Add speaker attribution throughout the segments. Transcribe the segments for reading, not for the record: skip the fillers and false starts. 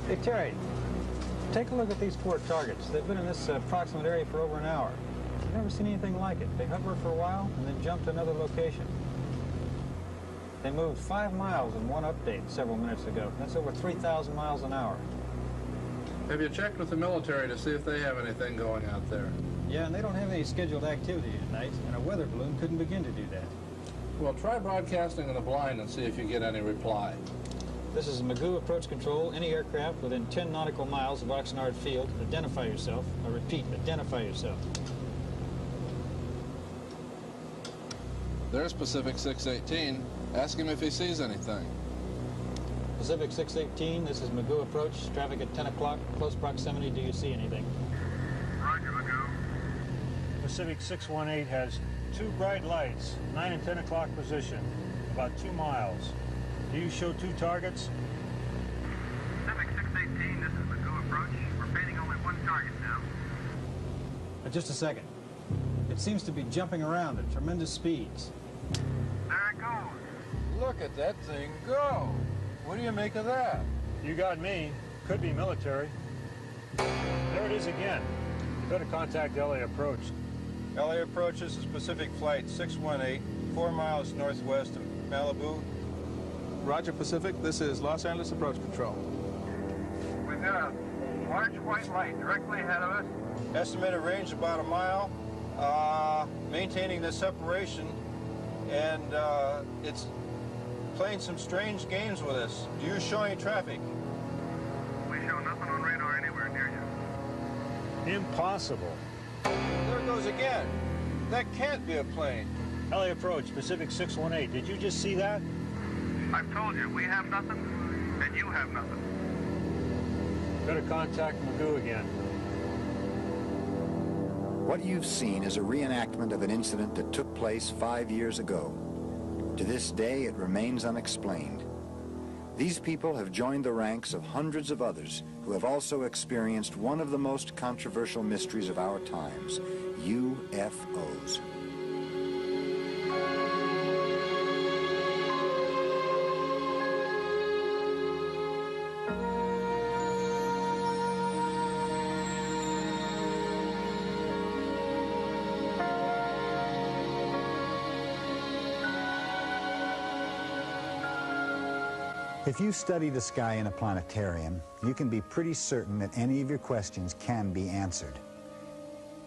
Speaker 1: Hey, Terry, take a look at these 4 targets. They've been in this approximate area for over an hour. I've never seen anything like it. They hover for a while and then jump to another location. They moved 5 miles in one update several minutes ago. That's over 3,000 miles an hour.
Speaker 2: Have you checked with the military to see if they have anything going out there?
Speaker 1: Yeah, and they don't have any scheduled activity tonight, and a weather balloon couldn't begin to do that.
Speaker 2: Well, try broadcasting in the blind and see if you get any reply.
Speaker 1: This is Magoo Approach Control. Any aircraft within 10 nautical miles of Oxnard Field, identify yourself. I repeat, identify yourself.
Speaker 2: There's Pacific 618. Ask him if he sees anything.
Speaker 1: Pacific 618, this is Magoo Approach. Traffic at 10 o'clock. Close proximity. Do you see anything?
Speaker 3: Roger, Magoo.
Speaker 4: Pacific 618 has 2 bright lights, 9 and 10 o'clock position, about 2 miles. Do you show 2 targets?
Speaker 3: Pacific 618, this is Magoo Approach. We're painting only 1 target now.
Speaker 1: Just a second. It seems to be jumping around at tremendous speeds.
Speaker 3: There it goes.
Speaker 2: Look at that thing go. What do you make of that?
Speaker 4: You got me. Could be military. There it is again. You better contact LA Approach.
Speaker 5: LA Approach, this is Pacific Flight 618, 4 miles northwest of Malibu.
Speaker 6: Roger, Pacific. This is Los Angeles Approach Control.
Speaker 3: We've got a large white light directly ahead of us.
Speaker 5: Estimated range about a mile. Maintaining this separation, and it's playing some strange games with us. Do you show any traffic?
Speaker 3: We show nothing on radar anywhere near you.
Speaker 4: Impossible.
Speaker 5: There it goes again. That can't be a plane.
Speaker 4: LA Approach, Pacific 618. Did you just see that?
Speaker 3: I've told you, we have nothing, and you have nothing.
Speaker 4: Better contact Magoo again.
Speaker 7: What you've seen is a reenactment of an incident that took place 5 years ago. To this day, it remains unexplained. These people have joined the ranks of hundreds of others who have also experienced one of the most controversial mysteries of our times, UFOs. If you study the sky in a planetarium, you can be pretty certain that any of your questions can be answered.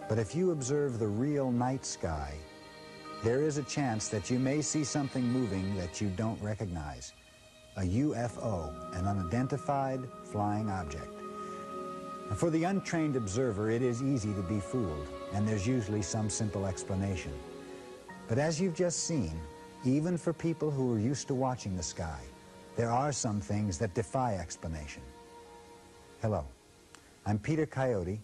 Speaker 7: But if you observe the real night sky, there is a chance that you may see something moving that you don't recognize. A UFO, an unidentified flying object. And for the untrained observer, it is easy to be fooled, and there's usually some simple explanation. But as you've just seen, even for people who are used to watching the sky, there are some things that defy explanation. Hello, I'm Peter Coyote,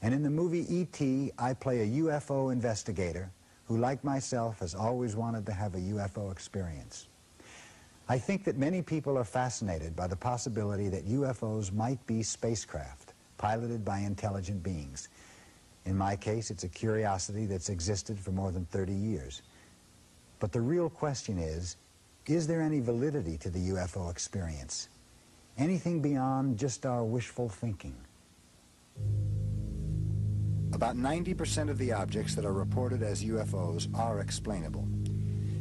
Speaker 7: and in the movie E.T., I play a UFO investigator who, like myself, has always wanted to have a UFO experience. I think that many people are fascinated by the possibility that UFOs might be spacecraft piloted by intelligent beings. In my case, it's a curiosity that's existed for more than 30 years. But the real question is there any validity to the UFO experience? Anything beyond just our wishful thinking? About 90% of the objects that are reported as UFOs are explainable.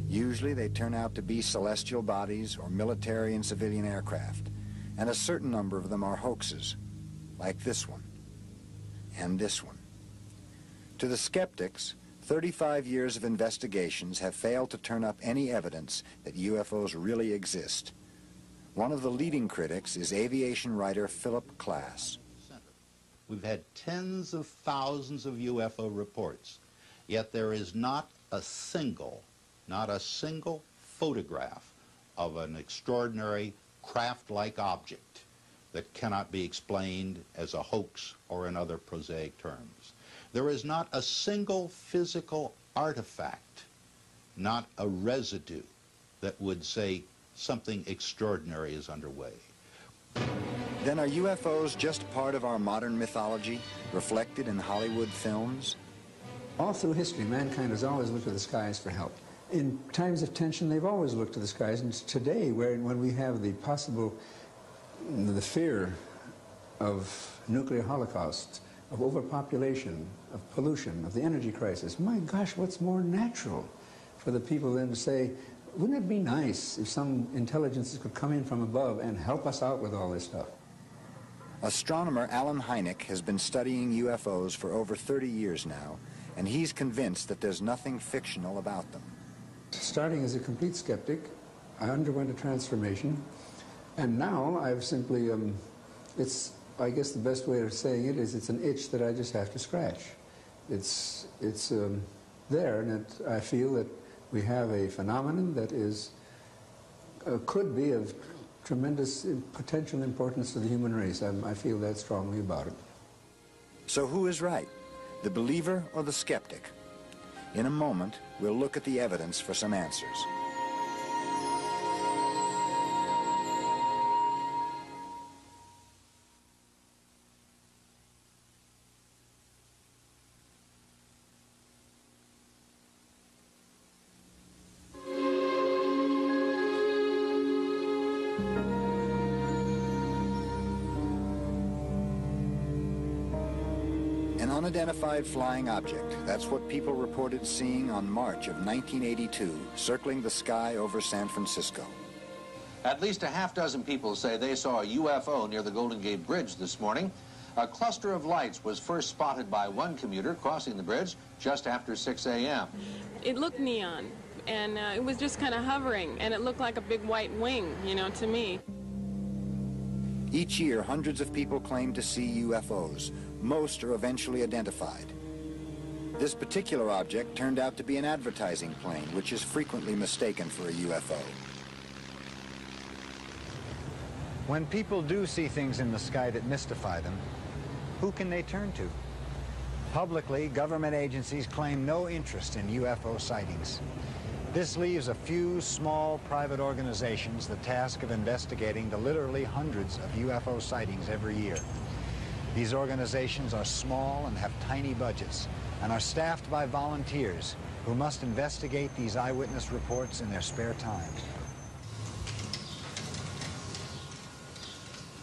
Speaker 7: Usually they turn out to be celestial bodies or military and civilian aircraft, and a certain number of them are hoaxes, like this one and this one. To the skeptics, 35 years of investigations have failed to turn up any evidence that UFOs really exist. One of the leading critics is aviation writer Philip Klass.
Speaker 8: We've had tens of thousands of UFO reports, yet there is not a single photograph of an extraordinary craft-like object that cannot be explained as a hoax or in other prosaic terms. There is not a single physical artifact, not a residue, that would say something extraordinary is underway.
Speaker 7: Then are UFOs just part of our modern mythology, reflected in Hollywood films?
Speaker 9: All through history, mankind has always looked to the skies for help. In times of tension, they've always looked to the skies, and today, when we have the fear of nuclear holocaust, of overpopulation, of pollution, of the energy crisis. My gosh, what's more natural for the people then to say, wouldn't it be nice if some intelligences could come in from above and help us out with all this stuff?
Speaker 7: Astronomer Alan Hynek has been studying UFOs for over 30 years now, and he's convinced that there's nothing fictional about them.
Speaker 9: Starting as a complete skeptic, I underwent a transformation, and now I've simply, I guess the best way of saying it is it's an itch that I just have to scratch. It's there, and I feel that we have a phenomenon that is, could be of tremendous potential importance to the human race. I feel that strongly about it.
Speaker 7: So who is right, the believer or the skeptic? In a moment, we'll look at the evidence for some answers. Unidentified flying object. That's what people reported seeing on March of 1982, circling the sky over San Francisco.
Speaker 10: At least a half dozen people say they saw a UFO near the Golden Gate Bridge this morning. A cluster of lights was first spotted by one commuter crossing the bridge just after 6 a.m.
Speaker 11: It looked neon, and it was just kind of hovering, and it looked like a big white wing, you know, to me.
Speaker 7: Each year, hundreds of people claim to see UFOs. Most are eventually identified. This particular object turned out to be an advertising plane, which is frequently mistaken for a UFO. When people do see things in the sky that mystify them, who can they turn to? Publicly, government agencies claim no interest in UFO sightings. This leaves a few small private organizations the task of investigating the literally hundreds of UFO sightings every year. These organizations are small and have tiny budgets and are staffed by volunteers who must investigate these eyewitness reports in their spare time.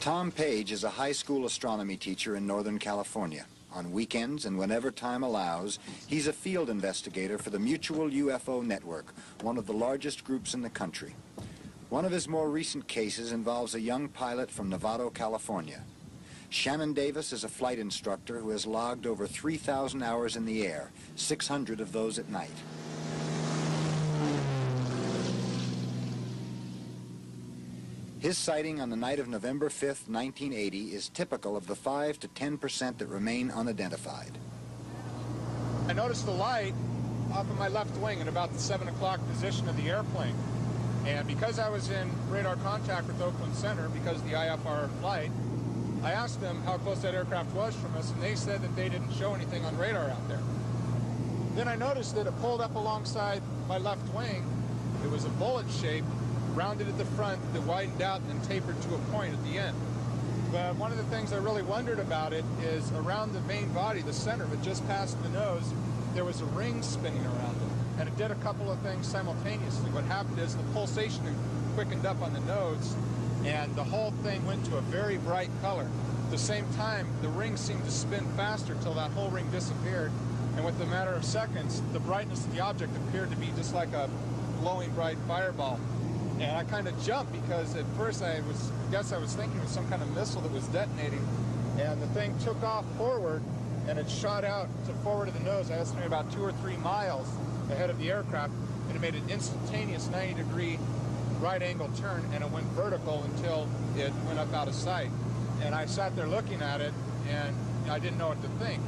Speaker 7: Tom Page is a high school astronomy teacher in Northern California. On weekends and whenever time allows, he's a field investigator for the Mutual UFO Network, one of the largest groups in the country. One of his more recent cases involves a young pilot from Novato, California. Shannon Davis is a flight instructor who has logged over 3,000 hours in the air, 600 of those at night. His sighting on the night of November 5th, 1980 is typical of the 5 to 10% that remain unidentified.
Speaker 12: I noticed the light off of my left wing at about the 7 o'clock position of the airplane. And because I was in radar contact with Oakland Center, because of the IFR flight, I asked them how close that aircraft was from us, and they said that they didn't show anything on radar out there. Then I noticed that it pulled up alongside my left wing. It was a bullet shape, rounded at the front, that widened out and then tapered to a point at the end. But one of the things I really wondered about it is around the main body, the center of it, just past the nose, there was a ring spinning around it. And it did a couple of things simultaneously. What happened is the pulsation quickened up on the nose, and the whole thing went to a very bright color. At the same time, the ring seemed to spin faster till that whole ring disappeared, and within a matter of seconds, the brightness of the object appeared to be just like a glowing bright fireball. And I kind of jumped because at first I guess I was thinking it was some kind of missile that was detonating, and the thing took off forward, and it shot out to forward of the nose. I estimate about 2 or 3 miles ahead of the aircraft, and it made an instantaneous 90-degree right angle turn, and it went vertical until it went up out of sight. And I sat there looking at it, and I didn't know what to think.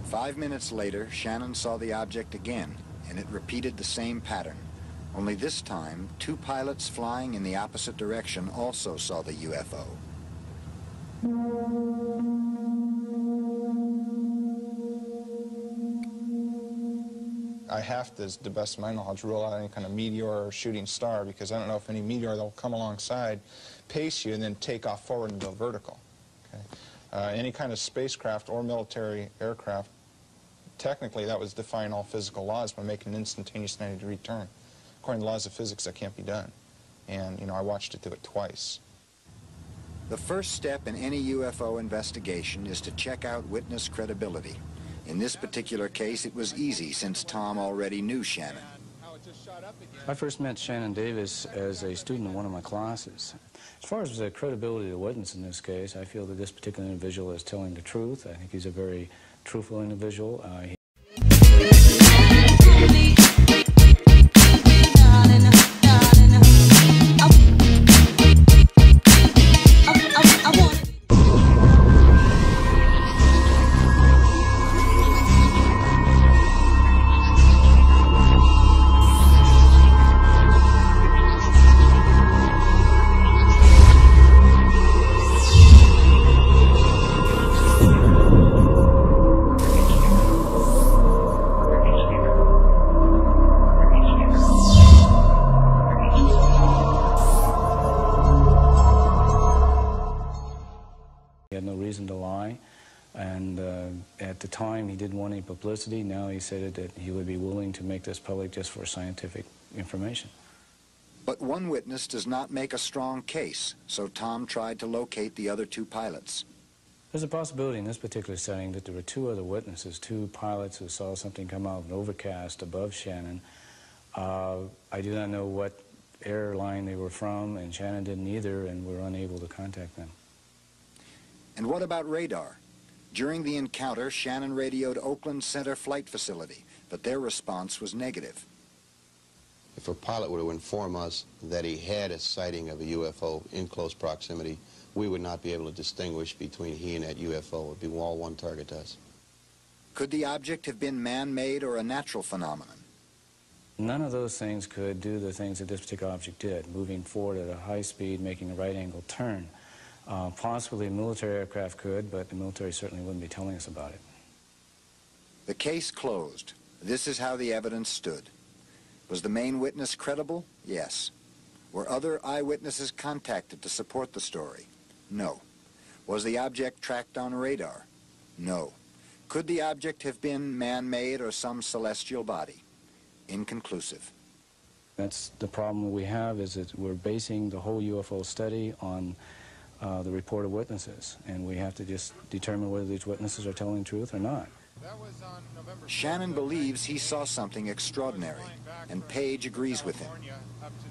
Speaker 7: 5 minutes later, Shannon saw the object again, and it repeated the same pattern. Only this time, 2 pilots flying in the opposite direction also saw the UFO.
Speaker 6: I have to, to the best of my knowledge, rule out any kind of meteor or shooting star, because I don't know if any meteor that will come alongside, pace you, and then take off forward and go vertical. Okay? Any kind of spacecraft or military aircraft, technically that was defying all physical laws by making an instantaneous 90-degree turn. According to the laws of physics, that can't be done. And, you know, I watched it do it twice.
Speaker 7: The first step in any UFO investigation is to check out witness credibility. In this particular case, it was easy since Tom already knew Shannon.
Speaker 13: I first met Shannon Davis as a student in one of my classes. As far as the credibility of the witness in this case, I feel that this particular individual is telling the truth. I think he's a very truthful individual. He had no reason to lie, and at the time he didn't want any publicity. Now he said that he would be willing to make this public just for scientific information.
Speaker 7: But one witness does not make a strong case, so Tom tried to locate the other two pilots.
Speaker 13: There's a possibility in this particular setting that there were two other witnesses, two pilots who saw something come out of an overcast above Shannon. I do not know what airline they were from, and Shannon didn't either, and we're unable to contact them.
Speaker 7: And what about radar? During the encounter, Shannon radioed Oakland Center Flight Facility, but their response was negative.
Speaker 14: If a pilot were to inform us that he had a sighting of a UFO in close proximity, we would not be able to distinguish between he and that UFO. It would be all one target to us.
Speaker 7: Could the object have been man-made or a natural phenomenon?
Speaker 13: None of those things could do the things that this particular object did, moving forward at a high speed, making a right-angle turn. Possibly a military aircraft could, but the military certainly wouldn't be telling us about it.
Speaker 7: The case closed. This is how the evidence stood. Was the main witness credible? Yes. Were other eyewitnesses contacted to support the story? No. Was the object tracked on radar? No. Could the object have been man-made or some celestial body? Inconclusive.
Speaker 13: That's the problem we have, is that we're basing the whole UFO study on the report of witnesses, and we have to just determine whether these witnesses are telling the truth or not.
Speaker 7: Shannon believes he saw something extraordinary, and Page agrees with him.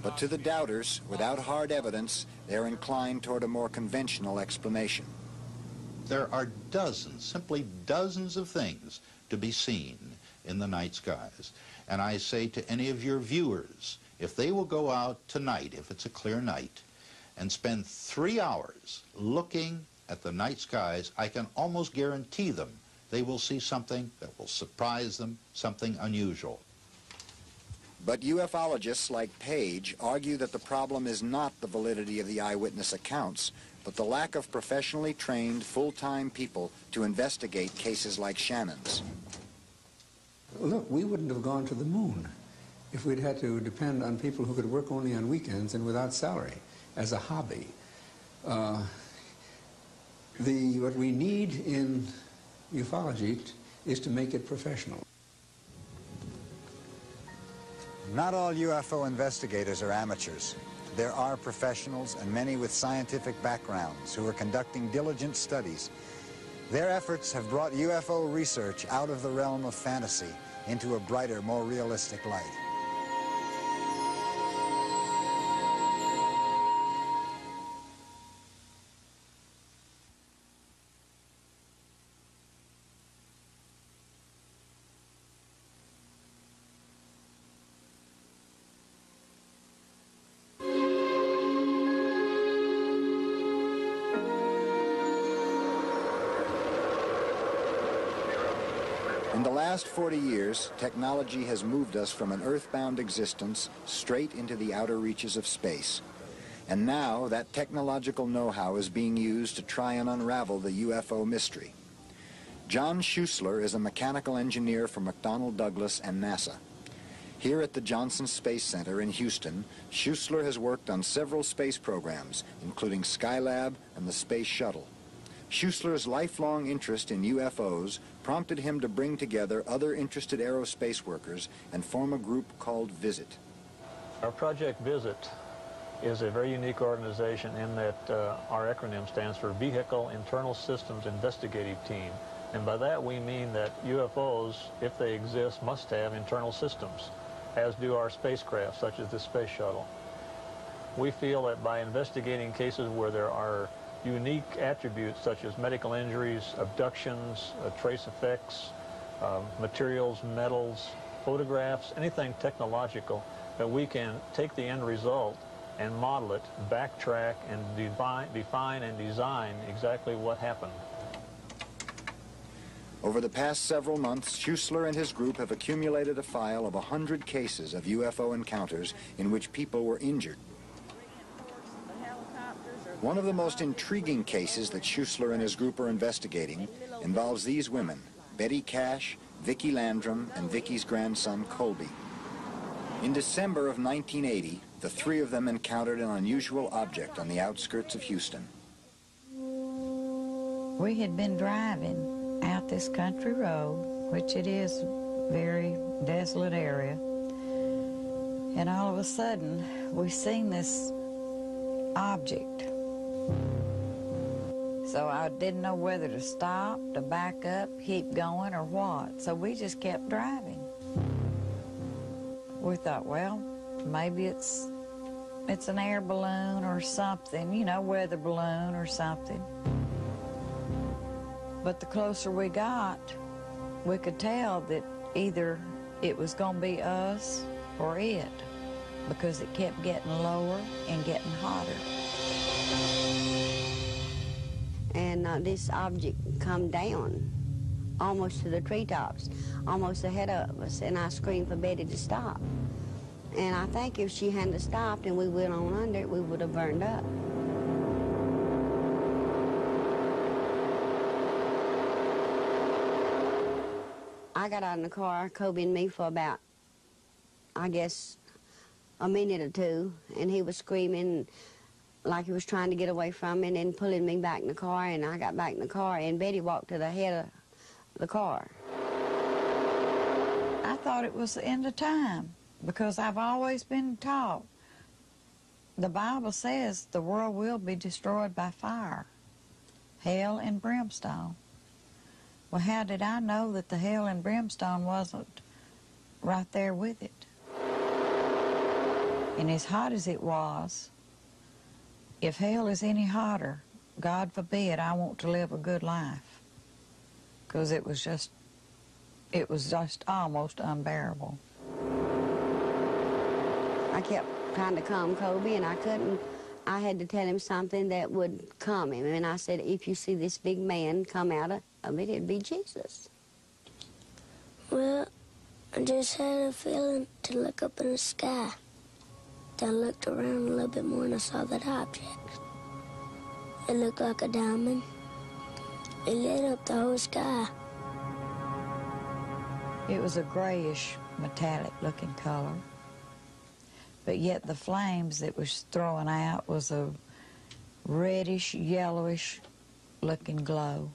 Speaker 7: But to the doubters, without hard evidence, they're inclined toward a more conventional explanation.
Speaker 8: There are dozens, simply dozens of things to be seen in the night skies. And I say to any of your viewers, if they will go out tonight, if it's a clear night, and spend 3 hours looking at the night skies, I can almost guarantee them they will see something that will surprise them, something unusual.
Speaker 7: But ufologists like Page argue that the problem is not the validity of the eyewitness accounts, but the lack of professionally trained, full-time people to investigate cases like Shannon's.
Speaker 9: Look, we wouldn't have gone to the moon if we'd had to depend on people who could work only on weekends and without salary, as a hobby. What we need in ufology is to make it professional.
Speaker 7: Not all UFO investigators are amateurs. There are professionals, and many with scientific backgrounds, who are conducting diligent studies. Their efforts have brought UFO research out of the realm of fantasy into a brighter, more realistic light. In the last 40 years, technology has moved us from an earthbound existence straight into the outer reaches of space. And now that technological know-how is being used to try and unravel the UFO mystery. John Schuessler is a mechanical engineer for McDonnell Douglas and NASA. Here at the Johnson Space Center in Houston, Schuessler has worked on several space programs, including Skylab and the Space Shuttle. Schuessler's lifelong interest in UFOs prompted him to bring together other interested aerospace workers and form a group called VISIT.
Speaker 15: Our project VISIT
Speaker 1: is a very unique organization in that our acronym stands for Vehicle Internal Systems Investigative Team. And by that we mean that UFOs, if they exist, must have internal systems, as do our spacecraft, such as the space shuttle. We feel that by investigating cases where there are unique attributes such as medical injuries, abductions, trace effects, materials, metals, photographs, anything technological, that we can take the end result and model it, backtrack, and define and design exactly what happened.
Speaker 7: Over the past several months, Schuessler and his group have accumulated a file of 100 cases of UFO encounters in which people were injured. One of the most intriguing cases that Schuessler and his group are investigating involves these women, Betty Cash, Vicki Landrum, and Vicki's grandson, Colby. In December of 1980, the three of them encountered an unusual object on the outskirts of Houston.
Speaker 15: We had been driving out this country road, which it is a very desolate area, and all of a sudden we seen this object. So I didn't know whether to stop, to back up, keep going, or what. So we just kept driving. We thought, well, maybe it's an air balloon or something, you know, weather balloon or something. But the closer we got, we could tell that either it was going to be us or it, because it kept getting lower and getting hotter.
Speaker 16: And this object come down almost to the treetops, almost ahead of us, and I screamed for Betty to stop. And I think if she hadn't stopped and we went on under it, we would have burned up. I got out in the car, Kobe and me, for about, I guess, a minute or two, and he was screaming like he was trying to get away from me and then pulling me back in the car, and I got back in the car, and Betty walked to the head of the car.
Speaker 15: I thought it was the end of time, because I've always been taught the Bible says the world will be destroyed by fire, hell and brimstone. Well, how did I know that the hell and brimstone wasn't right there with it? And as hot as it was, if hell is any hotter, God forbid I want to live a good life, because it was just almost unbearable.
Speaker 16: I kept trying to calm Kobe, and I couldn't. I had to tell him something that would calm him. And I said, if you see this big man come out of it, it'd be Jesus.
Speaker 17: Well, I just had a feeling to look up in the sky. Then I looked around a little bit more and I saw that object. It looked like a diamond. It lit up the whole sky.
Speaker 15: It was a grayish, metallic looking color. But yet the flames that was throwing out was a reddish, yellowish looking glow.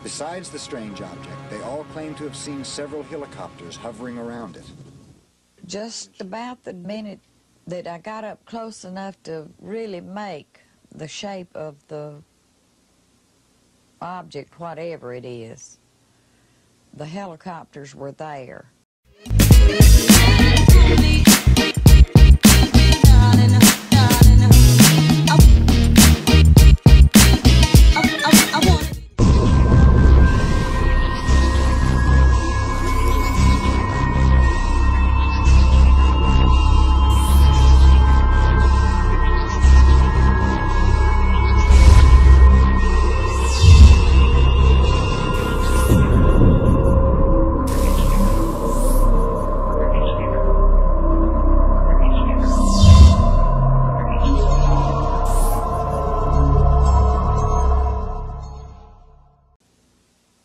Speaker 7: Besides the strange object, they all claim to have seen several helicopters hovering around it.
Speaker 15: Just about the minute that I got up close enough to really make the shape of the object, whatever it is, the helicopters were there.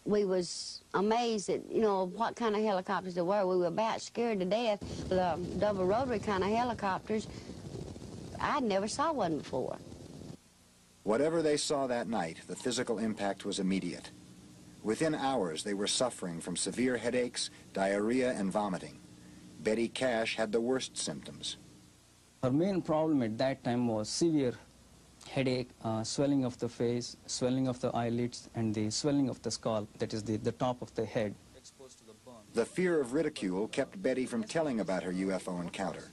Speaker 16: We was amazed at, you know, what kind of helicopters there were. We were about scared to death. The double rotary kind of helicopters, I'd never saw one before.
Speaker 7: Whatever they saw that night, the physical impact was immediate. Within hours, they were suffering from severe headaches, diarrhea, and vomiting. Betty Cash had the worst symptoms.
Speaker 18: Her main problem at that time was severe headache, swelling of the face, swelling of the eyelids, and the swelling of the skull, that is the top of the head.
Speaker 7: The fear of ridicule kept Betty from telling about her UFO encounter.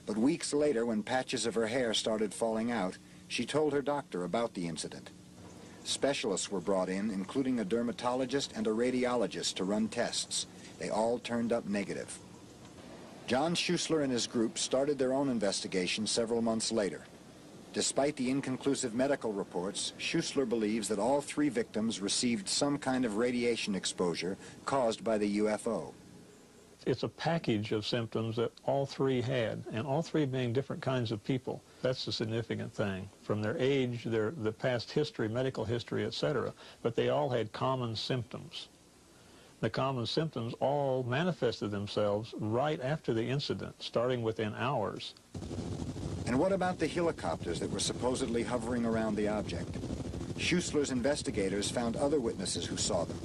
Speaker 7: But weeks later, when patches of her hair started falling out, she told her doctor about the incident. Specialists were brought in, including a dermatologist and a radiologist, to run tests. They all turned up negative. John Schuessler and his group started their own investigation several months later. Despite the inconclusive medical reports, Schuessler believes that all 3 victims received some kind of radiation exposure caused by the UFO.
Speaker 19: It's a package of symptoms that all 3 had, and all 3 being different kinds of people. That's the significant thing. From their age, the past history, medical history, etc., but they all had common symptoms. The common symptoms all manifested themselves right after the incident, starting within hours.
Speaker 7: And what about the helicopters that were supposedly hovering around the object? Schuessler's investigators found other witnesses who saw them.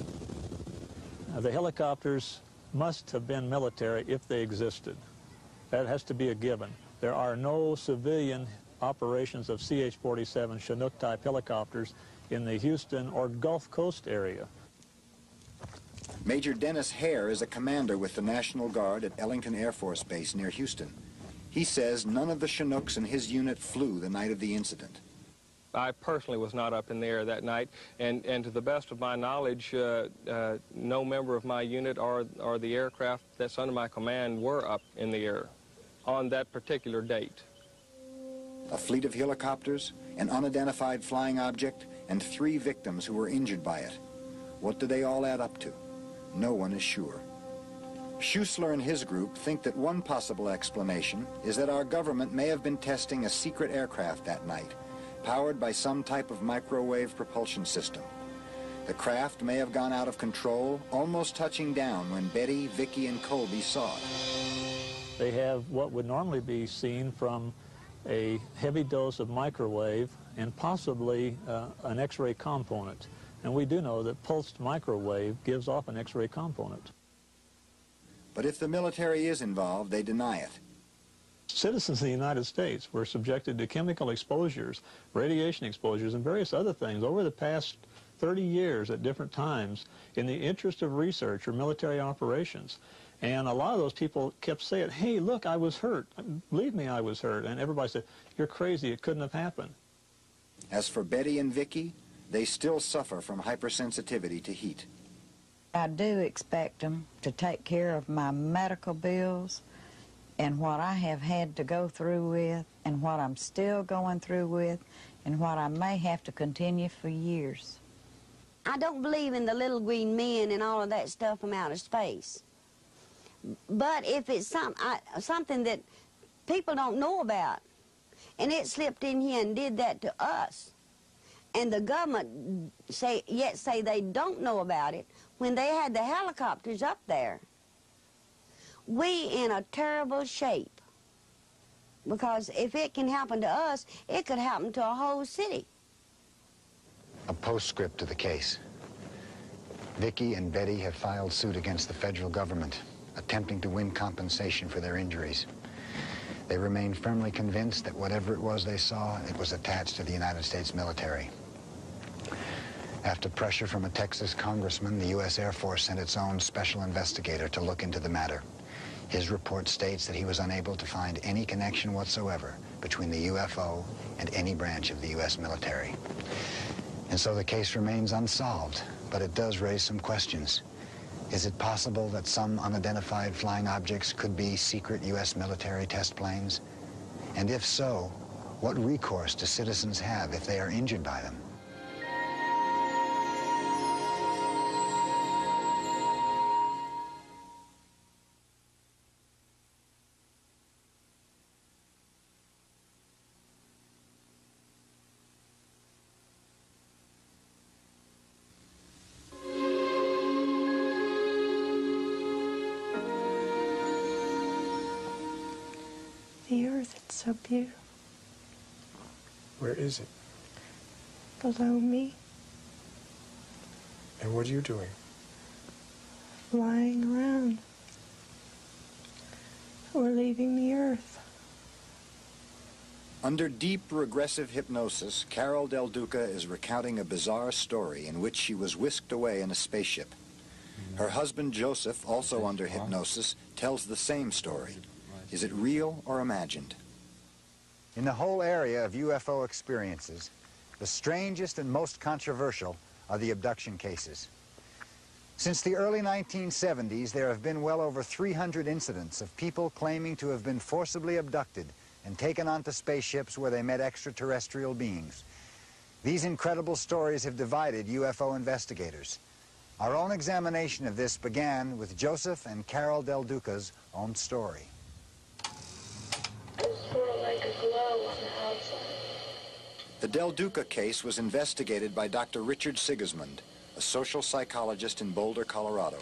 Speaker 19: The helicopters must have been military if they existed. That has to be a given. There are no civilian operations of CH-47 Chinook-type helicopters in the Houston or Gulf Coast area.
Speaker 7: Major Dennis Hare is a commander with the National Guard at Ellington Air Force Base near Houston. He says none of the Chinooks in his unit flew the night of the incident.
Speaker 20: I personally was not up in the air that night, and to the best of my knowledge, no member of my unit or the aircraft that's under my command were up in the air on that particular date.
Speaker 7: A fleet of helicopters, an unidentified flying object, and 3 victims who were injured by it. What do they all add up to? No one is sure. Schuessler and his group think that one possible explanation is that our government may have been testing a secret aircraft that night, powered by some type of microwave propulsion system. The craft may have gone out of control, almost touching down when Betty, Vicky, and Colby saw it.
Speaker 19: They have what would normally be seen from a heavy dose of microwave and possibly an X-ray component. And we do know that pulsed microwave gives off an X-ray component.
Speaker 7: But if the military is involved, they deny it.
Speaker 19: Citizens of the United States were subjected to chemical exposures, radiation exposures, and various other things over the past 30 years at different times in the interest of research or military operations. And a lot of those people kept saying, hey, look, I was hurt. Believe me, I was hurt. And everybody said, you're crazy. It couldn't have happened.
Speaker 7: As for Betty and Vicky, they still suffer from hypersensitivity to heat.
Speaker 15: I do expect them to take care of my medical bills and what I have had to go through with and what I'm still going through with and what I may have to continue for years.
Speaker 16: I don't believe in the little green men and all of that stuff from outer space. But if it's something that people don't know about, and it slipped in here and did that to us, and the government say they don't know about it, when they had the helicopters up there, we in a terrible shape. Because if it can happen to us, it could happen to a whole city.
Speaker 7: A postscript to the case. Vicky and Betty have filed suit against the federal government, attempting to win compensation for their injuries. They remain firmly convinced that whatever it was they saw, it was attached to the United States military. After pressure from a Texas congressman, the U.S. Air Force sent its own special investigator to look into the matter. His report states that he was unable to find any connection whatsoever between the UFO and any branch of the U.S. military. And so the case remains unsolved, but it does raise some questions. Is it possible that some unidentified flying objects could be secret U.S. military test planes? And if so, what recourse do citizens have if they are injured by them?
Speaker 21: The earth, it's so beautiful.
Speaker 22: Where is it?
Speaker 21: Below me,
Speaker 22: And what are you doing?
Speaker 21: flying around. We're leaving the earth.
Speaker 2: Under deep regressive hypnosis, Carol Del Duca is recounting a bizarre story in which she was whisked away in a spaceship. Her husband Joseph, also under hypnosis, tells the same story. Is it real or imagined?
Speaker 7: In the whole area of UFO experiences, the strangest and most controversial are the abduction cases. Since the early 1970s, there have been well over 300 incidents of people claiming to have been forcibly abducted and taken onto spaceships where they met extraterrestrial beings. These incredible stories have divided UFO investigators. Our own examination of this began with Joseph and Carol Del Duca's own story.
Speaker 21: It's sort of like a glow on the outside.
Speaker 2: The Del Duca case was investigated by Dr. Richard Sigismund, a social psychologist in Boulder, Colorado.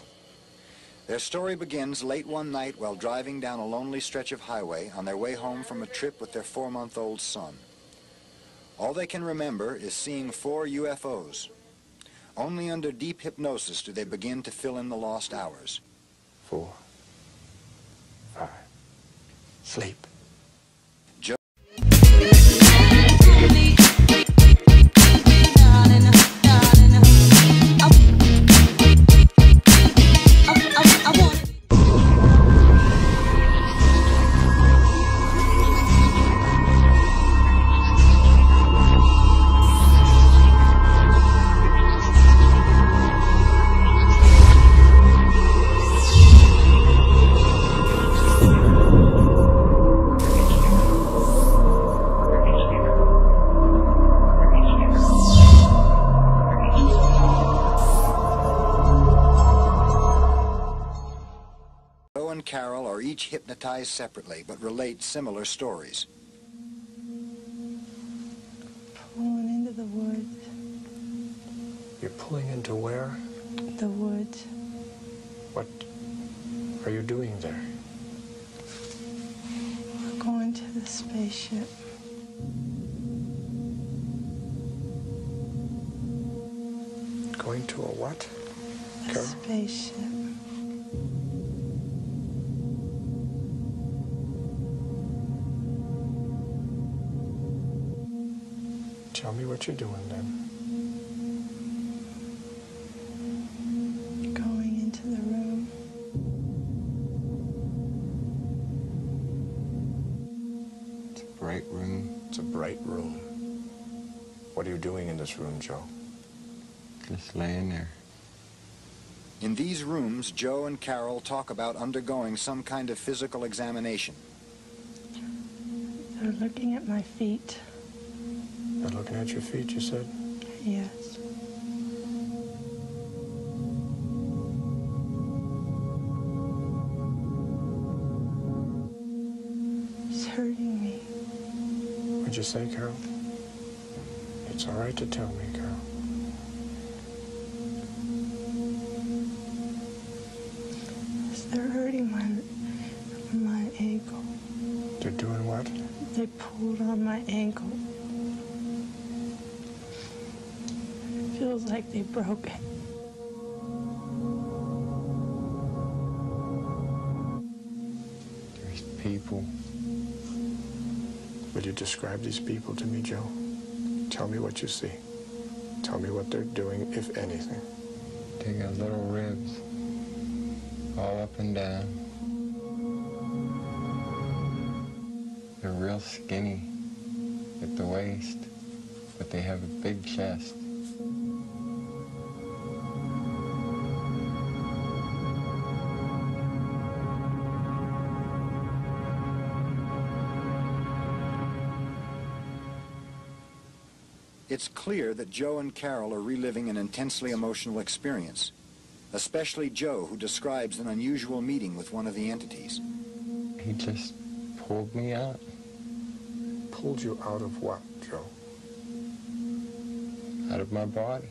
Speaker 2: Their story begins late one night while driving down a lonely stretch of highway on their way home from a trip with their 4-month-old son. All they can remember is seeing 4 UFOs. Only under deep hypnosis do they begin to fill in the lost hours.
Speaker 22: 4, 5, sleep.
Speaker 2: Carol are each hypnotized separately, but relate similar stories.
Speaker 21: Pulling into the woods.
Speaker 22: You're pulling into where?
Speaker 21: The woods.
Speaker 22: What are you doing there?
Speaker 21: We're going to the spaceship.
Speaker 22: Going to a what?
Speaker 21: A
Speaker 22: Carol?
Speaker 21: spaceship.
Speaker 22: Tell me what you're doing then.
Speaker 21: Going into the room.
Speaker 14: It's a bright room.
Speaker 22: It's a bright room. What are you doing in this room, Joe?
Speaker 14: Just laying there.
Speaker 2: In these rooms, Joe and Carol talk about undergoing some kind of physical examination.
Speaker 21: They're looking at my feet.
Speaker 22: They're looking at your feet, you said?
Speaker 21: Yes. It's hurting me.
Speaker 22: What'd you say, Carol? It's all right to tell me, Carol.
Speaker 21: They're hurting my ankle.
Speaker 22: They're doing what?
Speaker 21: They pulled on my ankle. It feels like they broke it.
Speaker 14: There's people.
Speaker 22: Will you describe these people to me, Joe? Tell me what you see. Tell me what they're doing, if anything.
Speaker 14: They got little ribs all up and down. They're real skinny at the waist, but they have a big chest.
Speaker 2: It's clear that Joe and Carol are reliving an intensely emotional experience, especially Joe, who describes an unusual meeting with one of the entities.
Speaker 14: He just pulled me out.
Speaker 22: Pulled you out of what, Joe?
Speaker 14: Out of my body.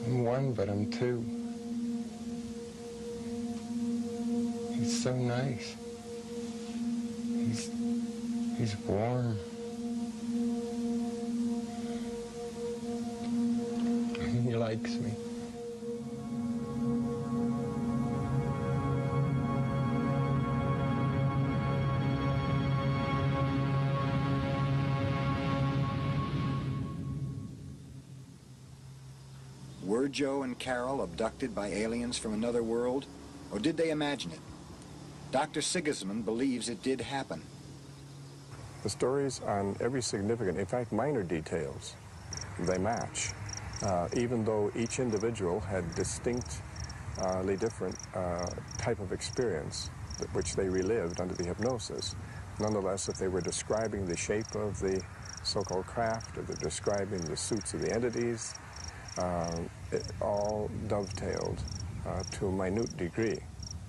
Speaker 14: I'm one, but I'm two. He's so nice. He's warm. He likes me.
Speaker 2: Were Joe and Carol abducted by aliens from another world, or did they imagine it? Dr. Sigismund believes it did happen.
Speaker 22: The stories on every significant, in fact, minor details, they match. Even though each individual had distinctly different type of experience, which they relived under the hypnosis. Nonetheless, if they were describing the shape of the so-called craft, or they're describing the suits of the entities, it all dovetailed to a minute degree.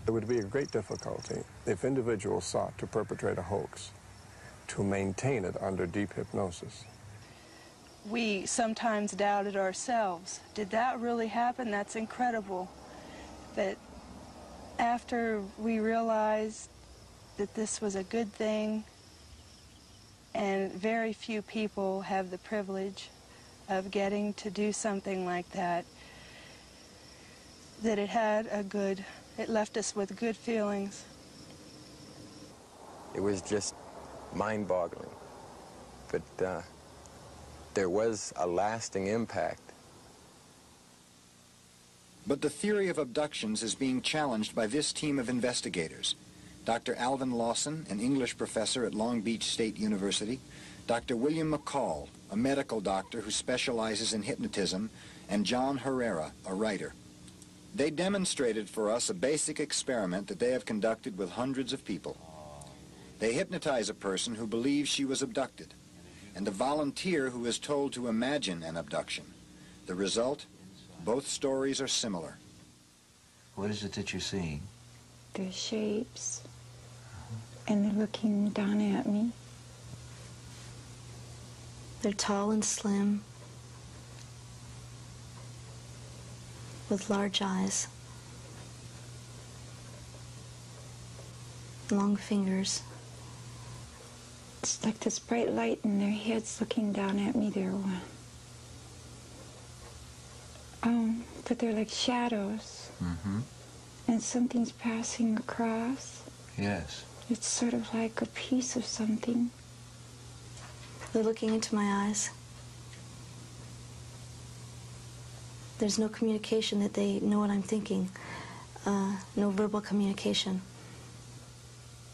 Speaker 22: It would be a great difficulty if individuals sought to perpetrate a hoax to maintain it under deep hypnosis.
Speaker 21: We sometimes doubted ourselves. Did that really happen? That's incredible. But after we realized that this was a good thing, and very few people have the privilege of getting to do something like that, that it left us with good feelings.
Speaker 3: It was just mind-boggling, but there was a lasting impact.
Speaker 2: But the theory of abductions is being challenged by this team of investigators. Dr. Alvin Lawson, an English professor at Long Beach State University, Dr. William McCall, a medical doctor who specializes in hypnotism, and John Herrera, a writer. They demonstrated for us a basic experiment that they have conducted with hundreds of people. They hypnotize a person who believes she was abducted, and a volunteer who is told to imagine an abduction. The result? Both stories are similar.
Speaker 5: What is it that you're seeing?
Speaker 23: They're shapes, and they're looking down at me.
Speaker 24: They're tall and slim, with large eyes, long fingers.
Speaker 23: It's like this bright light in their heads looking down at me. But they're like shadows.
Speaker 5: Mm-hmm.
Speaker 23: And something's passing across.
Speaker 5: Yes.
Speaker 23: It's sort of like a piece of something.
Speaker 24: They're looking into my eyes. There's no communication that they know what I'm thinking. No verbal communication.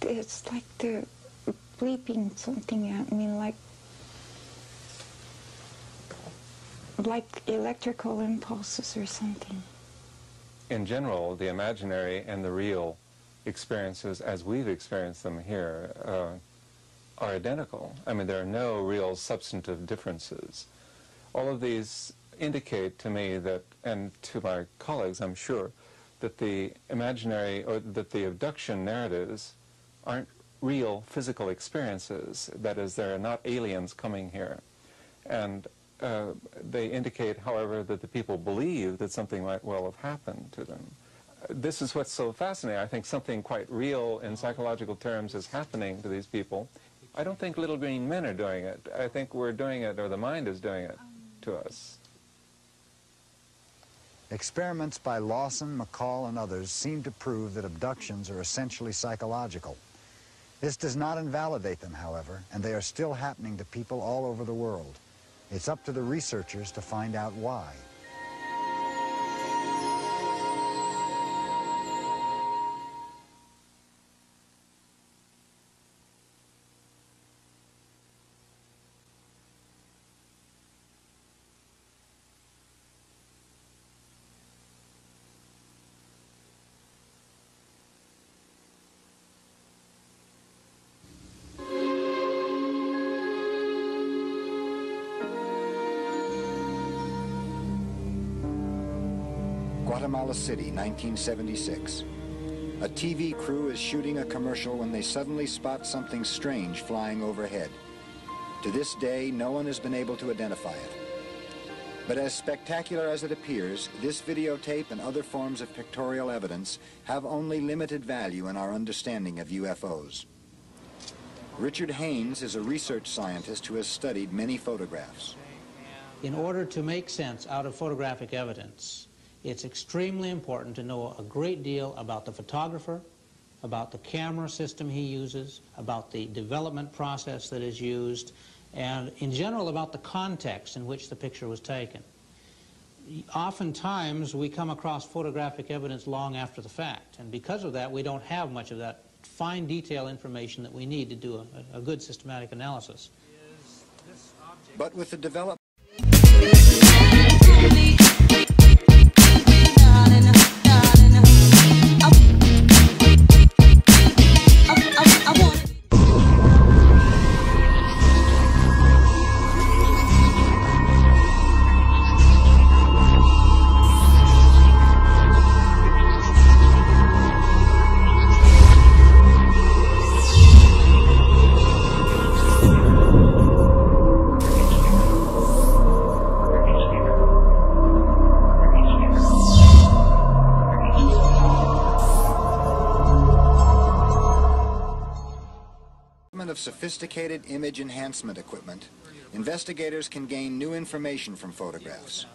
Speaker 23: It's like they're bleeping something at me, like electrical impulses or something.
Speaker 25: In general, the imaginary and the real experiences as we've experienced them here are identical. I mean, there are no real substantive differences. All of these indicate to me that, and to my colleagues, I'm sure, that the imaginary or that the abduction narratives aren't real physical experiences. That is, they're not aliens coming here. And they indicate, however, that the people believe that something might well have happened to them. This is what's so fascinating. I think something quite real in psychological terms is happening to these people. I don't think little green men are doing it. I think we're doing it, or the mind is doing it to us.
Speaker 7: Experiments by Lawson, McCall, and others seem to prove that abductions are essentially psychological. This does not invalidate them, however, and they are still happening to people all over the world. It's up to the researchers to find out why.
Speaker 2: Guatemala City, 1976. A TV crew is shooting a commercial when they suddenly spot something strange flying overhead. To this day, no one has been able to identify it. But as spectacular as it appears, this videotape and other forms of pictorial evidence have only limited value in our understanding of UFOs. Richard Haynes is a research scientist who has studied many photographs.
Speaker 26: In order to make sense out of photographic evidence, it's extremely important to know a great deal about the photographer, about the camera system he uses, about the development process that is used, and in general about the context in which the picture was taken. oftentimes we come across photographic evidence long after the fact, and because of that we don't have much of that fine detail information that we need to do a good systematic analysis.
Speaker 2: But with the development of sophisticated image enhancement equipment, investigators can gain new information from photographs.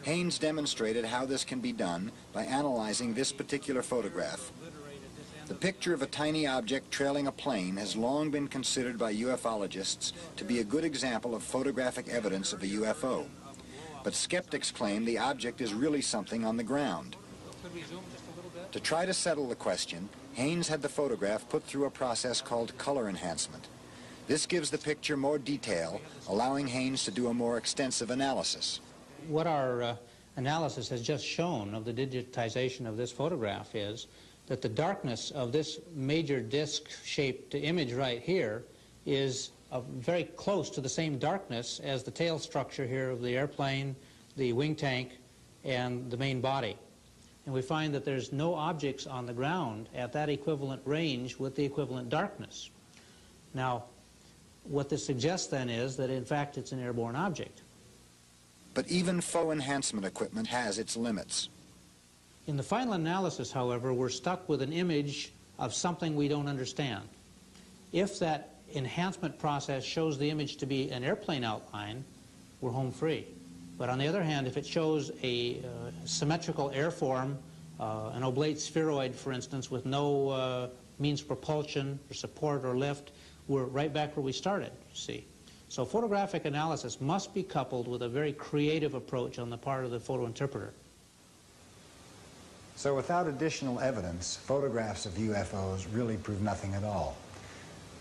Speaker 2: Haynes demonstrated how this can be done by analyzing this particular photograph. The picture of a tiny object trailing a plane has long been considered by ufologists to be a good example of photographic evidence of a UFO. But skeptics claim the object is really something on the ground. To try to settle the question, Haynes had the photograph put through a process called color enhancement. This gives the picture more detail, allowing Haynes to do a more extensive analysis.
Speaker 26: What our analysis has just shown of the digitization of this photograph is that the darkness of this major disc-shaped image right here is very close to the same darkness as the tail structure here of the airplane, the wing tank, and the main body. And we find that there's no objects on the ground at that equivalent range with the equivalent darkness. Now, what this suggests then is that in fact it's an airborne object.
Speaker 2: But even photo enhancement equipment has its limits.
Speaker 26: In the final analysis, however, we're stuck with an image of something we don't understand. If that enhancement process shows the image to be an airplane outline, we're home free. But on the other hand, if it shows a symmetrical airform, an oblate spheroid, for instance, with no means of propulsion or support or lift, we're right back where we started, you see. So photographic analysis must be coupled with a very creative approach on the part of the photo interpreter.
Speaker 7: So without additional evidence, photographs of UFOs really prove nothing at all.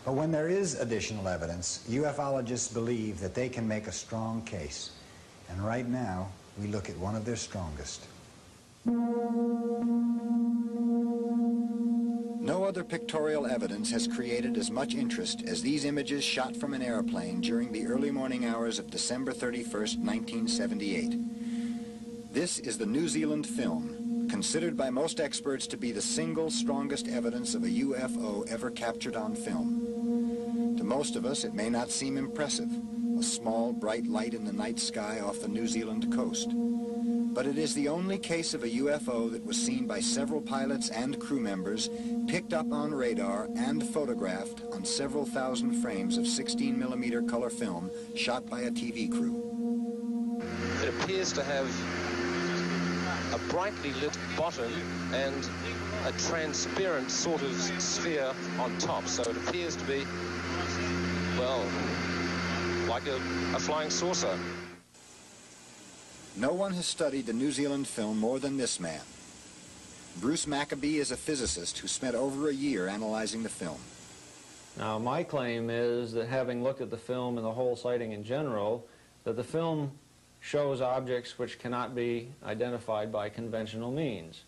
Speaker 7: But when there is additional evidence, ufologists believe that they can make a strong case. And right now, we look at one of their strongest.
Speaker 2: No other pictorial evidence has created as much interest as these images shot from an airplane during the early morning hours of December 31st, 1978. This is the New Zealand film, considered by most experts to be the single strongest evidence of a UFO ever captured on film. To most of us, it may not seem impressive, a small, bright light in the night sky off the New Zealand coast. But it is the only case of a UFO that was seen by several pilots and crew members, picked up on radar and photographed on several thousand frames of 16mm color film shot by a TV crew.
Speaker 4: It appears to have a brightly lit bottom and a transparent sort of sphere on top, so it appears to be, well, like a flying saucer.
Speaker 2: No one has studied the New Zealand film more than this man. Bruce Maccabee is a physicist who spent over a year analyzing the film.
Speaker 6: Now, my claim is that having looked at the film and the whole sighting in general, that the film shows objects which cannot be identified by conventional means.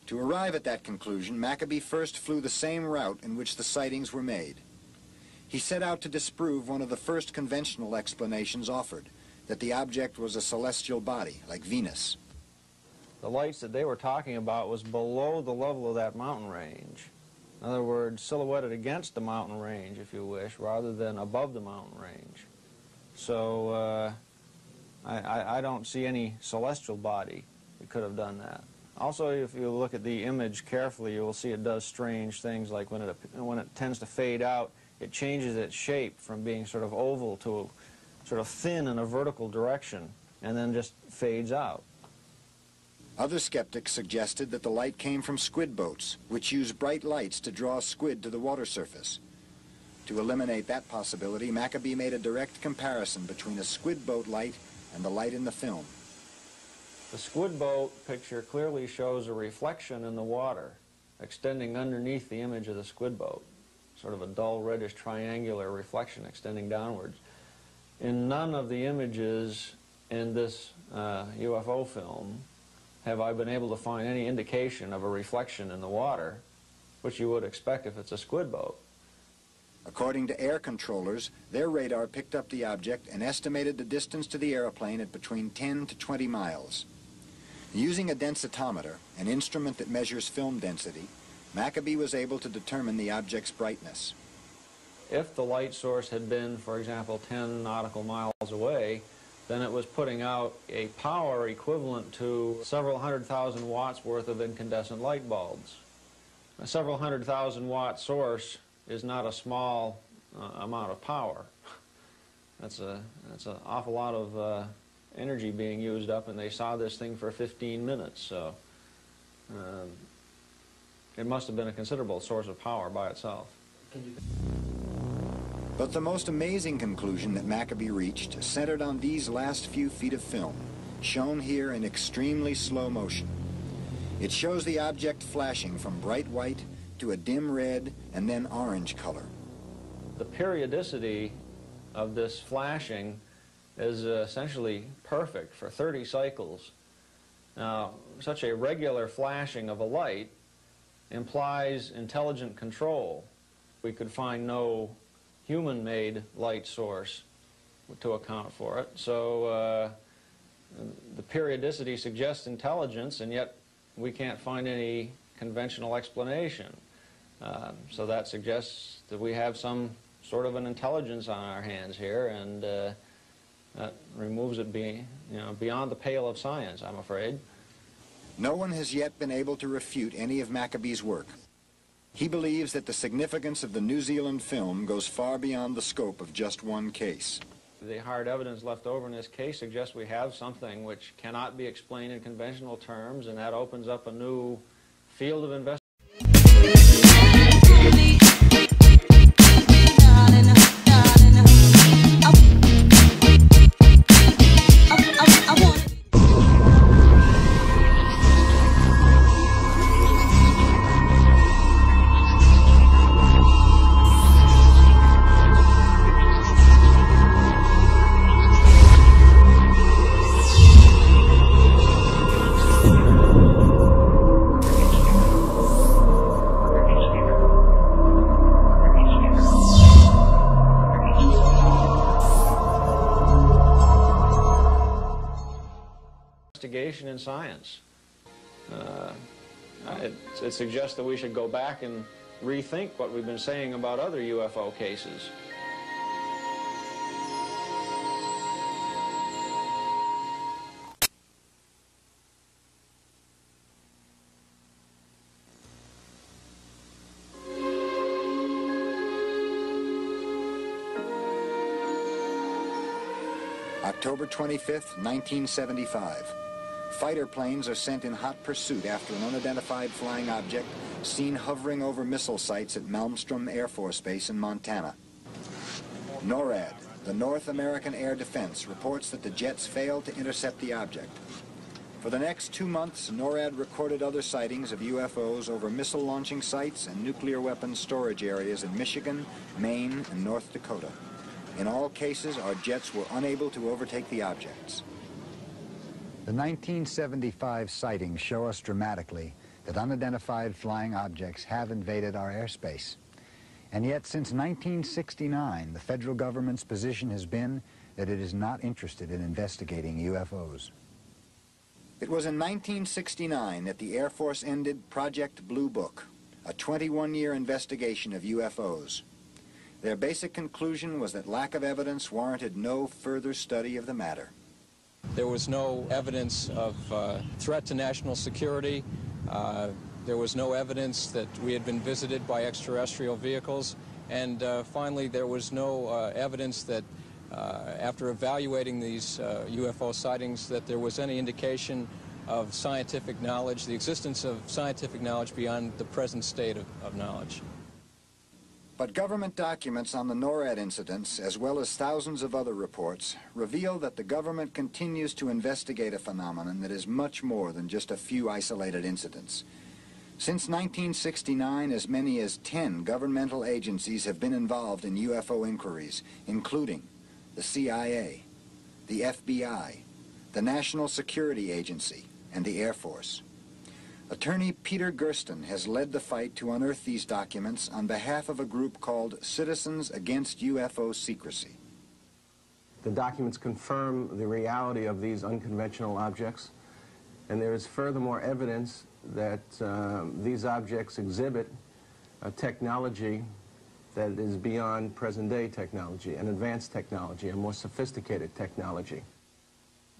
Speaker 2: To arrive at that conclusion, Maccabee first flew the same route in which the sightings were made. He set out to disprove one of the first conventional explanations offered, that the object was a celestial body, like Venus.
Speaker 6: The lights that they were talking about was below the level of that mountain range. In other words, silhouetted against the mountain range, if you wish, rather than above the mountain range. So I don't see any celestial body that could have done that. Also, if you look at the image carefully, you will see it does strange things, like when it tends to fade out, it changes its shape from being sort of oval to sort of thin in a vertical direction, and then just fades out.
Speaker 2: Other skeptics suggested that the light came from squid boats, which use bright lights to draw squid to the water surface. To eliminate that possibility, Maccabee made a direct comparison between a squid boat light and the light in the film.
Speaker 6: The squid boat picture clearly shows a reflection in the water extending underneath the image of the squid boat, sort of a dull reddish triangular reflection extending downwards. In none of the images in this UFO film have I been able to find any indication of a reflection in the water, which you would expect if it's a squid boat.
Speaker 2: According to air controllers, their radar picked up the object and estimated the distance to the airplane at between 10 to 20 miles. Using a densitometer, an instrument that measures film density, Maccabee was able to determine the object's brightness.
Speaker 6: If the light source had been, for example, 10 nautical miles away, then it was putting out a power equivalent to several 100,000 watts worth of incandescent light bulbs. A several 100,000 watt source is not a small amount of power. That's an awful lot of energy being used up, and they saw this thing for 15 minutes, so it must have been a considerable source of power by itself.
Speaker 2: But the most amazing conclusion that Maccabee reached centered on these last few feet of film, shown here in extremely slow motion. It shows the object flashing from bright white to a dim red and then orange color.
Speaker 6: The periodicity of this flashing is essentially perfect for 30 cycles. Now, such a regular flashing of a light implies intelligent control. We could find no human-made light source to account for it. So the periodicity suggests intelligence, and yet we can't find any conventional explanation. So that suggests that we have some sort of an intelligence on our hands here, and that removes it beyond the pale of science, I'm afraid.
Speaker 2: No one has yet been able to refute any of Maccabee's work. He believes that the significance of the New Zealand film goes far beyond the scope of just one case.
Speaker 6: The hard evidence left over in this case suggests we have something which cannot be explained in conventional terms, and that opens up a new field of investigation. Investigation in science. It suggests that we should go back and rethink what we've been saying about other UFO cases.
Speaker 2: October 25th, 1975. Fighter planes are sent in hot pursuit after an unidentified flying object seen hovering over missile sites at Malmstrom Air Force Base in Montana. NORAD, the North American Air Defense, reports that the jets failed to intercept the object. For the next 2 months, NORAD recorded other sightings of UFOs over missile launching sites and nuclear weapons storage areas in Michigan, Maine, and North Dakota. In all cases, our jets were unable to overtake the objects.
Speaker 7: The 1975 sightings show us dramatically that unidentified flying objects have invaded our airspace. And yet, since 1969, the federal government's position has been that it is not interested in investigating UFOs.
Speaker 2: It was in 1969 that the Air Force ended Project Blue Book, a 21-year investigation of UFOs. Their basic conclusion was that lack of evidence warranted no further study of the matter.
Speaker 20: There was no evidence of threat to national security. There was no evidence that we had been visited by extraterrestrial vehicles. And finally, there was no evidence that after evaluating these UFO sightings, that there was any indication of scientific knowledge, the existence of scientific knowledge beyond the present state of knowledge.
Speaker 2: But government documents on the NORAD incidents, as well as thousands of other reports, reveal that the government continues to investigate a phenomenon that is much more than just a few isolated incidents. Since 1969, as many as 10 governmental agencies have been involved in UFO inquiries, including the CIA, the FBI, the National Security Agency, and the Air Force. Attorney Peter Gersten has led the fight to unearth these documents on behalf of a group called Citizens Against UFO Secrecy.
Speaker 8: The documents confirm the reality of these unconventional objects, and there is furthermore evidence that these objects exhibit a technology that is beyond present-day technology, an advanced technology, a more sophisticated technology.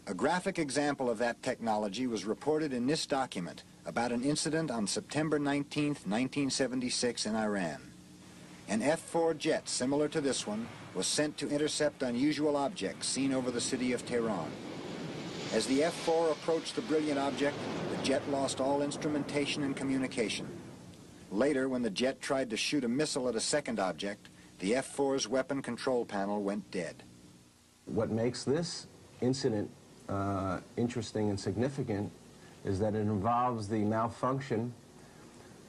Speaker 2: A graphic example of that technology was reported in this document about an incident on September 19, 1976 in Iran. An F-4 jet similar to this one was sent to intercept unusual objects seen over the city of Tehran. As the F-4 approached the brilliant object, the jet lost all instrumentation and communication. Later, when the jet tried to shoot a missile at a second object, the F-4's weapon control panel went dead.
Speaker 8: What makes this incident interesting and significant is that it involves the malfunction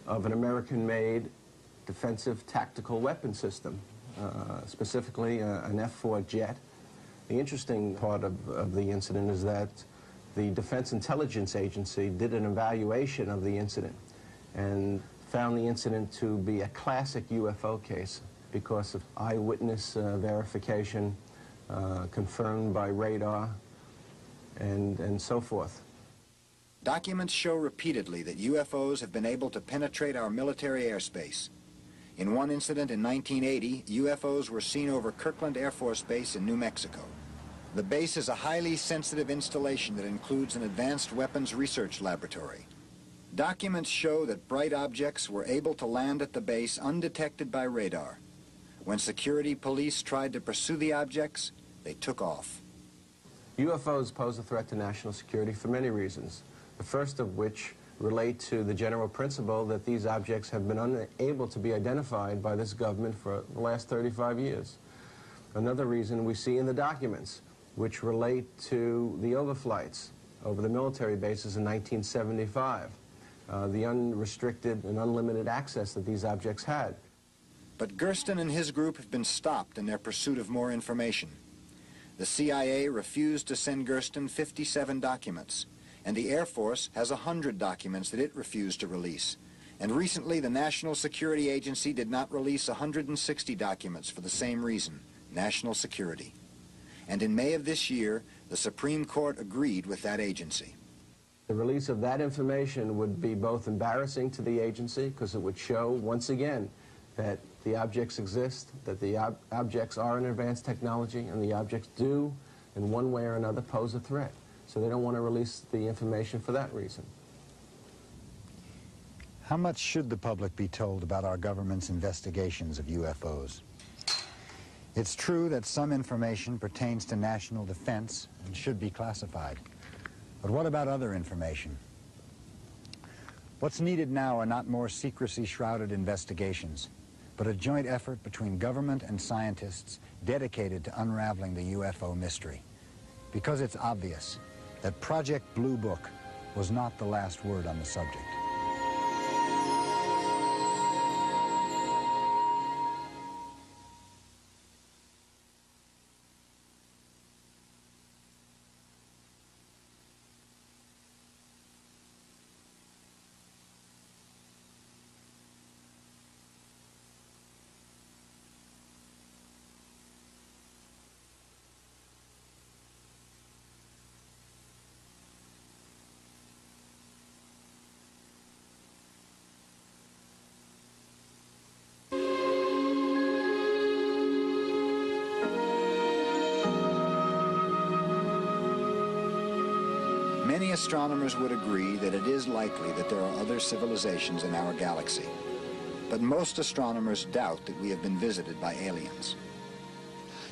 Speaker 8: of an American-made defensive tactical weapon system, specifically an F-4 jet. The interesting part of the incident is that the Defense Intelligence Agency did an evaluation of the incident and found the incident to be a classic UFO case because of eyewitness verification, confirmed by radar, and so forth.
Speaker 2: Documents show repeatedly that UFOs have been able to penetrate our military airspace. In one incident in 1980, UFOs were seen over Kirkland Air Force Base in New Mexico. The base is a highly sensitive installation that includes an advanced weapons research laboratory. Documents show that bright objects were able to land at the base undetected by radar. When security police tried to pursue the objects, they took off.
Speaker 8: UFOs pose a threat to national security for many reasons, the first of which relate to the general principle that these objects have been unable to be identified by this government for the last 35 years. Another reason we see in the documents, which relate to the overflights over the military bases in 1975, the unrestricted and unlimited access that these objects had.
Speaker 2: But Gersten and his group have been stopped in their pursuit of more information. The CIA refused to send Gersten 57 documents, and the Air Force has 100 documents that it refused to release. And recently, the National Security Agency did not release 160 documents for the same reason, national security. And in May of this year, the Supreme Court agreed with that agency.
Speaker 8: The release of that information would be both embarrassing to the agency because it would show, once again, that the objects exist, that the objects are an advanced technology, and the objects do, in one way or another, pose a threat. So they don't want to release the information for that reason.
Speaker 7: How much should the public be told about our government's investigations of UFOs? It's true that some information pertains to national defense and should be classified. But what about other information? What's needed now are not more secrecy-shrouded investigations, but a joint effort between government and scientists dedicated to unraveling the UFO mystery. Because it's obvious that Project Blue Book was not the last word on the subject.
Speaker 2: Many astronomers would agree that it is likely that there are other civilizations in our galaxy. But most astronomers doubt that we have been visited by aliens.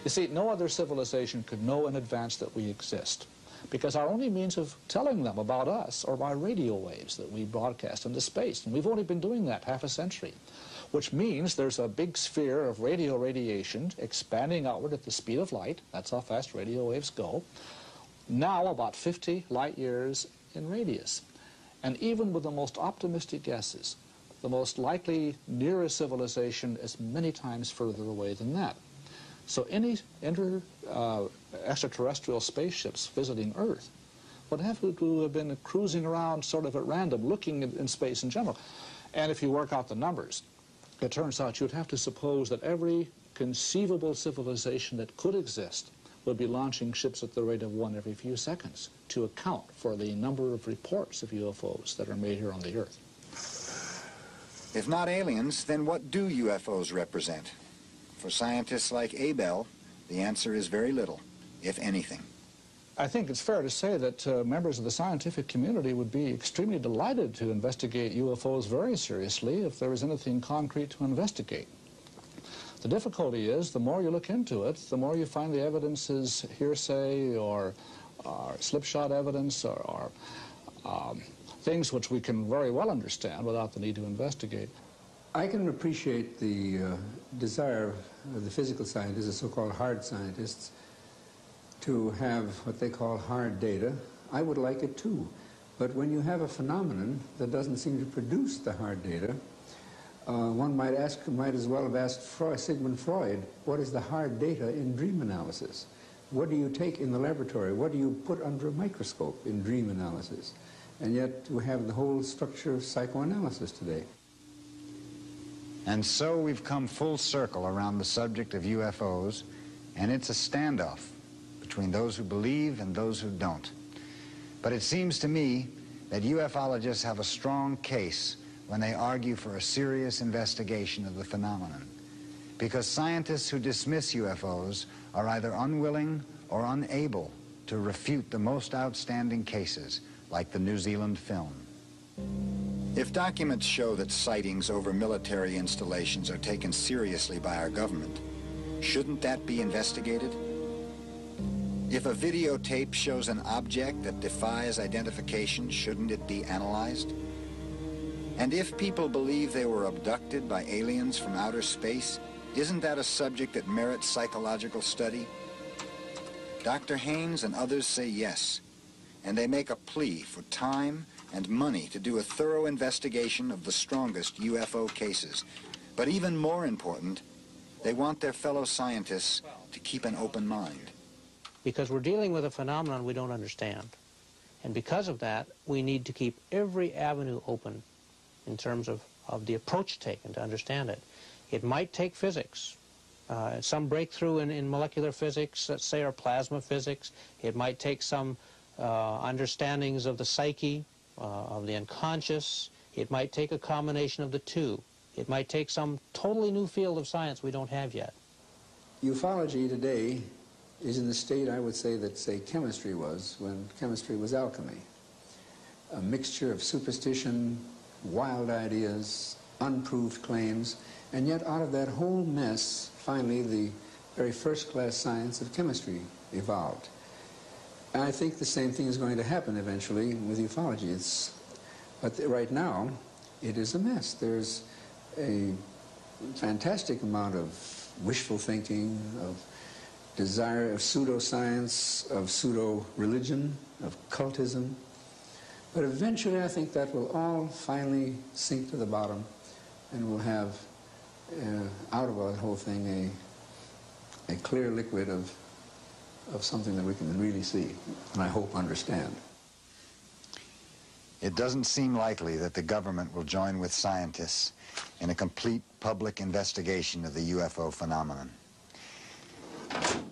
Speaker 9: You see, no other civilization could know in advance that we exist, because our only means of telling them about us are by radio waves that we broadcast into space, and we've only been doing that half a century. which means there's a big sphere of radio radiation expanding outward at the speed of light. That's how fast radio waves go. Now about 50 light years in radius. And even with the most optimistic guesses, the most likely nearest civilization is many times further away than that. So any extraterrestrial spaceships visiting Earth would have to have been cruising around sort of at random, looking in space in general. And if you work out the numbers, it turns out you'd have to suppose that every conceivable civilization that could exist would be launching ships at the rate of one every few seconds to account for the number of reports of UFOs that are made here on the Earth.
Speaker 2: If not aliens, then what do UFOs represent? For scientists like Abel, the answer is very little, if anything.
Speaker 9: I think it's fair to say that members of the scientific community would be extremely delighted to investigate UFOs very seriously if there was anything concrete to investigate. The difficulty is, the more you look into it, the more you find the evidence is hearsay or slipshod evidence or things which we can very well understand without the need to investigate.
Speaker 1: I can appreciate the desire of the physical scientists, the so-called hard scientists, to have what they call hard data. I would like it too. But when you have a phenomenon that doesn't seem to produce the hard data, one might as well have asked Sigmund Freud, what is the hard data in dream analysis? What do you take in the laboratory? What do you put under a microscope in dream analysis? And yet we have the whole structure of psychoanalysis today.
Speaker 7: And so we've come full circle around the subject of UFOs, and it's a standoff between those who believe and those who don't. But it seems to me that ufologists have a strong case when they argue for a serious investigation of the phenomenon, because scientists who dismiss UFOs are either unwilling or unable to refute the most outstanding cases, like the New Zealand film.
Speaker 2: If documents show that sightings over military installations are taken seriously by our government, shouldn't that be investigated? If a videotape shows an object that defies identification, shouldn't it be analyzed? And if people believe they were abducted by aliens from outer space, isn't that a subject that merits psychological study? Dr. Haynes and others say yes, and they make a plea for time and money to do a thorough investigation of the strongest UFO cases. But even more important, they want their fellow scientists to keep an open mind.
Speaker 26: Because we're dealing with a phenomenon we don't understand. And because of that, we need to keep every avenue open in terms of the approach taken to understand it. It might take physics. Some breakthrough in molecular physics, let's say, or plasma physics. It might take some understandings of the psyche, of the unconscious. It might take a combination of the two. It might take some totally new field of science we don't have yet.
Speaker 1: Ufology today is in the state, I would say, that, say, chemistry was when chemistry was alchemy. A mixture of superstition, wild ideas, unproved claims, and yet out of that whole mess, finally, the very first-class science of chemistry evolved. And I think the same thing is going to happen eventually with ufology. But right now, it is a mess. There's a fantastic amount of wishful thinking, of desire, of pseudoscience, of pseudo-religion, of cultism. But eventually, I think that will all finally sink to the bottom, and we'll have, out of the whole thing, a clear liquid of something that we can really see, and I hope understand.
Speaker 7: It doesn't seem likely that the government will join with scientists in a complete public investigation of the UFO phenomenon.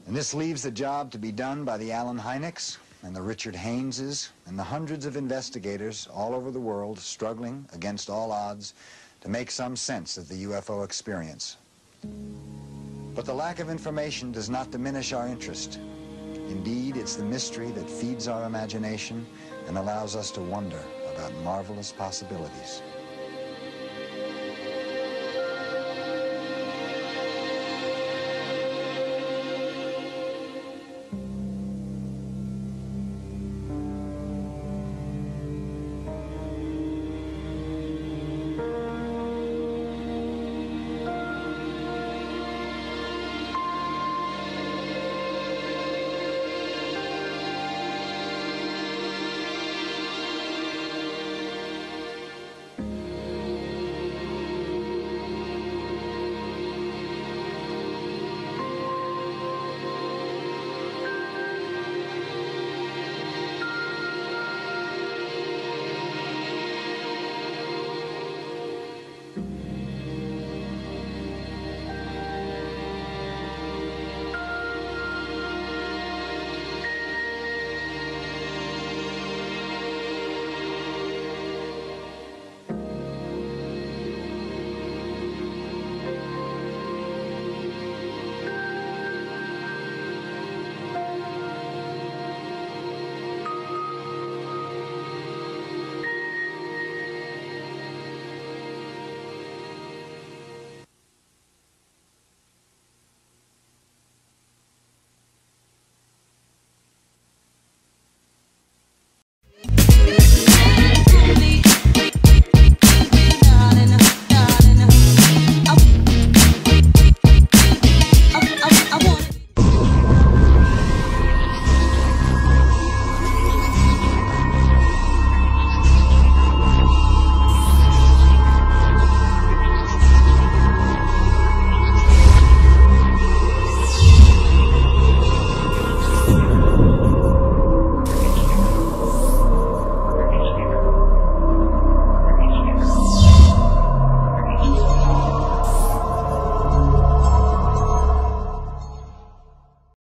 Speaker 7: And this leaves the job to be done by the Allen Hyneks and the Richard Hayneses and the hundreds of investigators all over the world struggling against all odds to make some sense of the UFO experience. But the lack of information does not diminish our interest. Indeed, it's the mystery that feeds our imagination and allows us to wonder about marvelous possibilities.